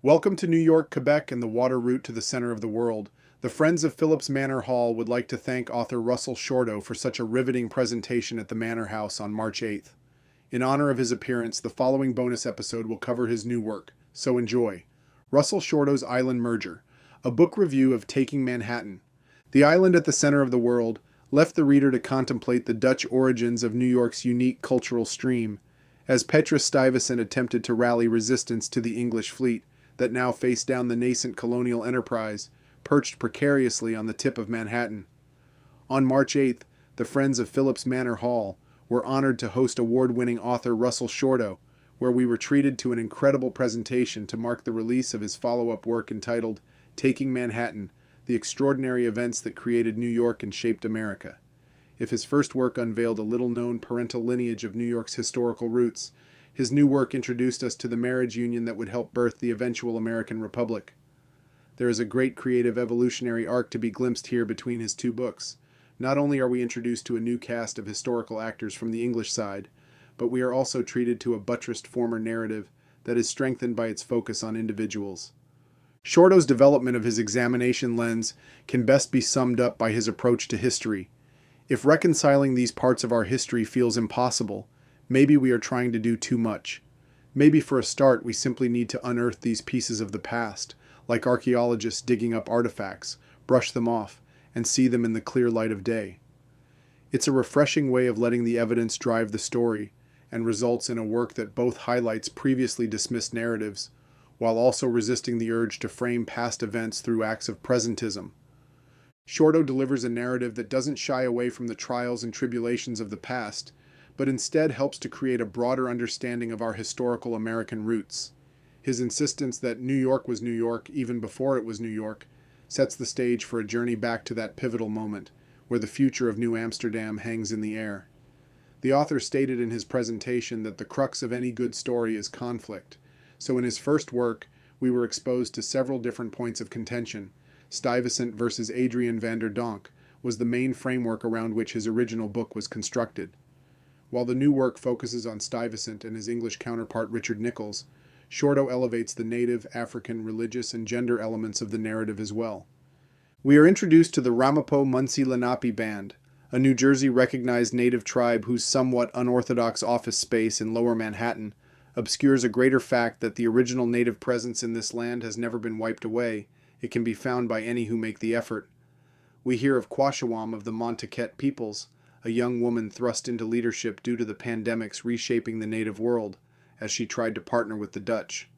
Welcome to New York, Quebec, and the water route to the center of the world. The Friends of Phillips Manor Hall would like to thank author Russell Shorto for such a riveting presentation at the Manor House on March 8th. In honor of his appearance, the following bonus episode will cover his new work, so enjoy. Russell Shorto's Island Merger, a book review of Taking Manhattan. The island at the center of the world left the reader to contemplate the Dutch origins of New York's unique cultural stream, as Petrus Stuyvesant attempted to rally resistance to the English fleet that now faced down the nascent colonial enterprise, perched precariously on the tip of Manhattan. On March 8th, the Friends of Phillips Manor Hall were honored to host award-winning author Russell Shorto, where we were treated to an incredible presentation to mark the release of his follow-up work entitled Taking Manhattan, the Extraordinary Events That Created New York and Shaped America. If his first work unveiled a little-known parental lineage of New York's historical roots, his new work introduced us to the marriage union that would help birth the eventual American Republic. There is a great creative evolutionary arc to be glimpsed here between his two books. Not only are we introduced to a new cast of historical actors from the English side, but we are also treated to a buttressed former narrative that is strengthened by its focus on individuals. Shorto's development of his examination lens can best be summed up by his approach to history. If reconciling these parts of our history feels impossible, maybe we are trying to do too much. Maybe for a start we simply need to unearth these pieces of the past, like archaeologists digging up artifacts, brush them off, and see them in the clear light of day. It's a refreshing way of letting the evidence drive the story, and results in a work that both highlights previously dismissed narratives, while also resisting the urge to frame past events through acts of presentism. Shorto delivers a narrative that doesn't shy away from the trials and tribulations of the past, but instead helps to create a broader understanding of our historical American roots. His insistence that New York was New York even before it was New York sets the stage for a journey back to that pivotal moment where the future of New Amsterdam hangs in the air. The author stated in his presentation that the crux of any good story is conflict, so in his first work we were exposed to several different points of contention. Stuyvesant versus Adrian van der Donck was the main framework around which his original book was constructed. While the new work focuses on Stuyvesant and his English counterpart Richard Nichols, Shorto elevates the native, African, religious, and gender elements of the narrative as well. We are introduced to the Ramapo-Munsee Lenape Band, a New Jersey-recognized native tribe whose somewhat unorthodox office space in Lower Manhattan obscures a greater fact that the original native presence in this land has never been wiped away. It can be found by any who make the effort. We hear of Quashawam of the Montaukett peoples, a young woman thrust into leadership due to the pandemics reshaping the native world, as she tried to partner with the Dutch.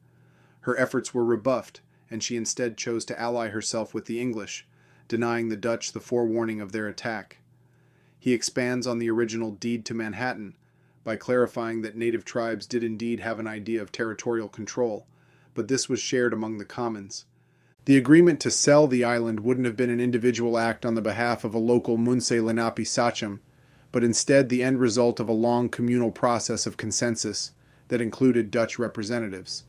Her efforts were rebuffed, and she instead chose to ally herself with the English, denying the Dutch the forewarning of their attack. He expands on the original Deed to Manhattan by clarifying that native tribes did indeed have an idea of territorial control, but this was shared among the commons. The agreement to sell the island wouldn't have been an individual act on the behalf of a local Munsee Lenape sachem, but instead the end result of a long communal process of consensus that included Dutch representatives.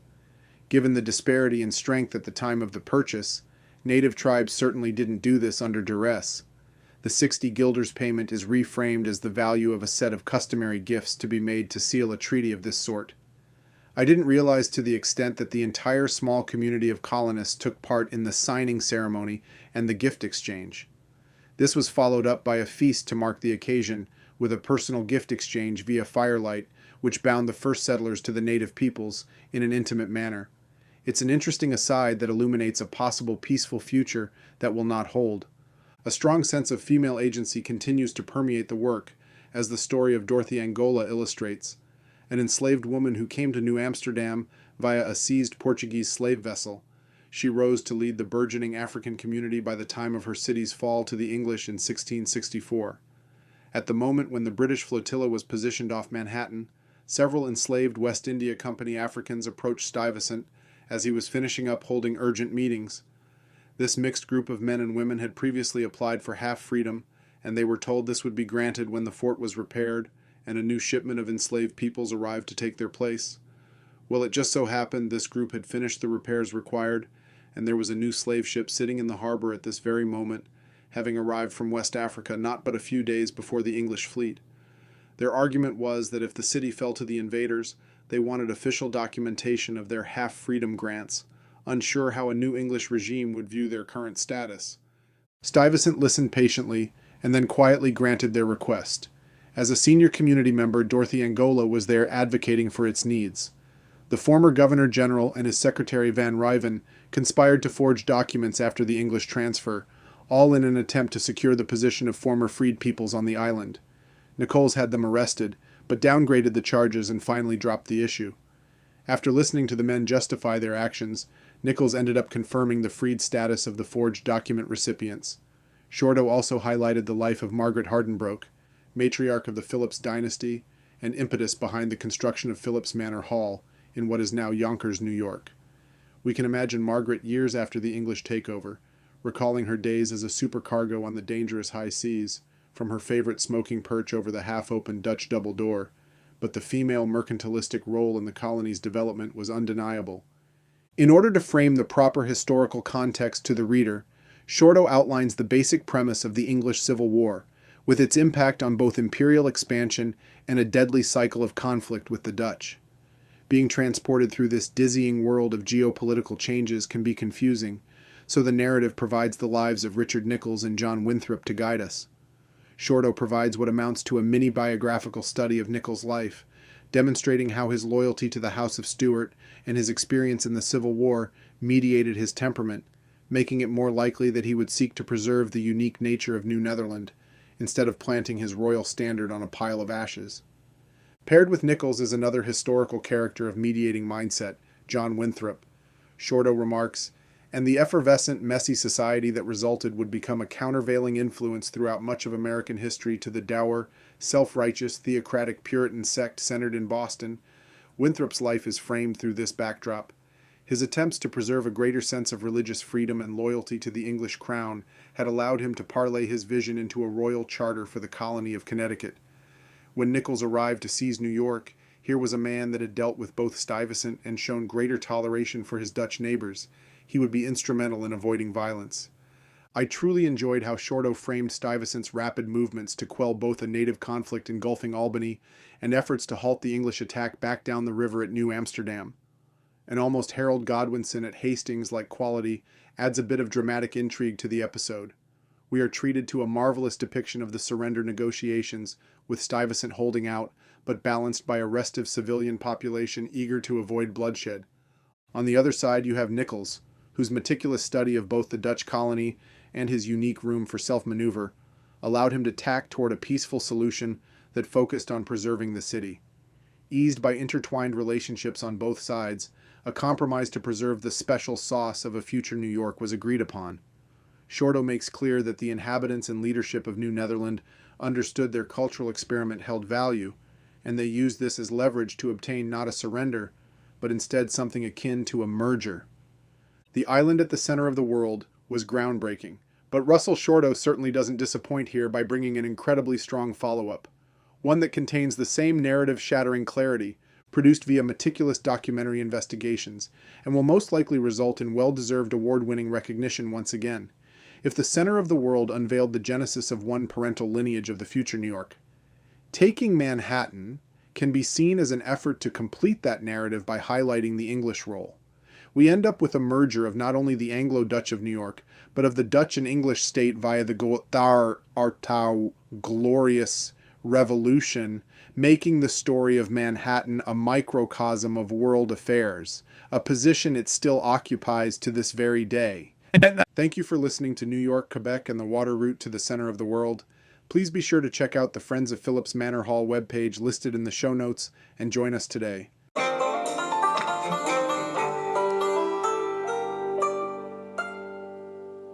Given the disparity in strength at the time of the purchase, native tribes certainly didn't do this under duress. The 60 guilders payment is reframed as the value of a set of customary gifts to be made to seal a treaty of this sort. I didn't realize to the extent that the entire small community of colonists took part in the signing ceremony and the gift exchange. This was followed up by a feast to mark the occasion, with a personal gift exchange via firelight, which bound the first settlers to the native peoples in an intimate manner. It's an interesting aside that illuminates a possible peaceful future that will not hold. A strong sense of female agency continues to permeate the work, as the story of Dorothy Angola illustrates, an enslaved woman who came to New Amsterdam via a seized Portuguese slave vessel. She rose to lead the burgeoning African community by the time of her city's fall to the English in 1664. At the moment when the British flotilla was positioned off Manhattan, several enslaved West India Company Africans approached Stuyvesant as he was finishing up holding urgent meetings. This mixed group of men and women had previously applied for half freedom, and they were told this would be granted when the fort was repaired and a new shipment of enslaved peoples arrived to take their place. Well, it just so happened this group had finished the repairs required, and there was a new slave ship sitting in the harbor at this very moment, having arrived from West Africa not but a few days before the English fleet. Their argument was that if the city fell to the invaders, they wanted official documentation of their half-freedom grants, unsure how a new English regime would view their current status. Stuyvesant listened patiently and then quietly granted their request. As a senior community member, Dorothy Angola was there advocating for its needs. The former Governor-General and his secretary Van Ryven conspired to forge documents after the English transfer, all in an attempt to secure the position of former freed peoples on the island. Nichols had them arrested, but downgraded the charges and finally dropped the issue. After listening to the men justify their actions, Nichols ended up confirming the freed status of the forged document recipients. Shorto also highlighted the life of Margaret Hardenbroek, matriarch of the Phillips dynasty and impetus behind the construction of Phillips Manor Hall in what is now Yonkers, New York. We can imagine Margaret years after the English takeover, recalling her days as a supercargo on the dangerous high seas, from her favorite smoking perch over the half-open Dutch double door, but the female mercantilistic role in the colony's development was undeniable. In order to frame the proper historical context to the reader, Shorto outlines the basic premise of the English Civil War, with its impact on both imperial expansion and a deadly cycle of conflict with the Dutch. Being transported through this dizzying world of geopolitical changes can be confusing, so the narrative provides the lives of Richard Nichols and John Winthrop to guide us. Shorto provides what amounts to a mini-biographical study of Nichols' life, demonstrating how his loyalty to the House of Stuart and his experience in the Civil War mediated his temperament, making it more likely that he would seek to preserve the unique nature of New Netherland, instead of planting his royal standard on a pile of ashes. Paired with Nichols is another historical character of mediating mindset, John Winthrop. Shorto remarks, and the effervescent, messy society that resulted would become a countervailing influence throughout much of American history to the dour, self-righteous, theocratic Puritan sect centered in Boston. Winthrop's life is framed through this backdrop. His attempts to preserve a greater sense of religious freedom and loyalty to the English crown had allowed him to parlay his vision into a royal charter for the colony of Connecticut. When Nichols arrived to seize New York, here was a man that had dealt with both Stuyvesant and shown greater toleration for his Dutch neighbors. He would be instrumental in avoiding violence. I truly enjoyed how Shorto framed Stuyvesant's rapid movements to quell both a native conflict engulfing Albany and efforts to halt the English attack back down the river at New Amsterdam. An almost Harold Godwinson at Hastings-like quality adds a bit of dramatic intrigue to the episode. We are treated to a marvelous depiction of the surrender negotiations, with Stuyvesant holding out, but balanced by a restive civilian population eager to avoid bloodshed. On the other side you have Nichols, whose meticulous study of both the Dutch colony and his unique room for self-maneuver allowed him to tack toward a peaceful solution that focused on preserving the city. Eased by intertwined relationships on both sides, a compromise to preserve the special sauce of a future New York was agreed upon. Shorto makes clear that the inhabitants and leadership of New Netherland understood their cultural experiment held value, and they used this as leverage to obtain not a surrender, but instead something akin to a merger. The island at the center of the world was groundbreaking, but Russell Shorto certainly doesn't disappoint here by bringing an incredibly strong follow-up, one that contains the same narrative-shattering clarity, produced via meticulous documentary investigations, and will most likely result in well-deserved award-winning recognition once again. If the center of the world unveiled the genesis of one parental lineage of the future New York, Taking Manhattan can be seen as an effort to complete that narrative by highlighting the English role. We end up with a merger of not only the Anglo-Dutch of New York, but of the Dutch and English state via the Glorious Revolution, making the story of Manhattan a microcosm of world affairs, a position it still occupies to this very day. Thank you for listening to New York, Quebec, and the water route to the center of the world. Please be sure to check out the Friends of Phillips Manor Hall webpage listed in the show notes and join us today.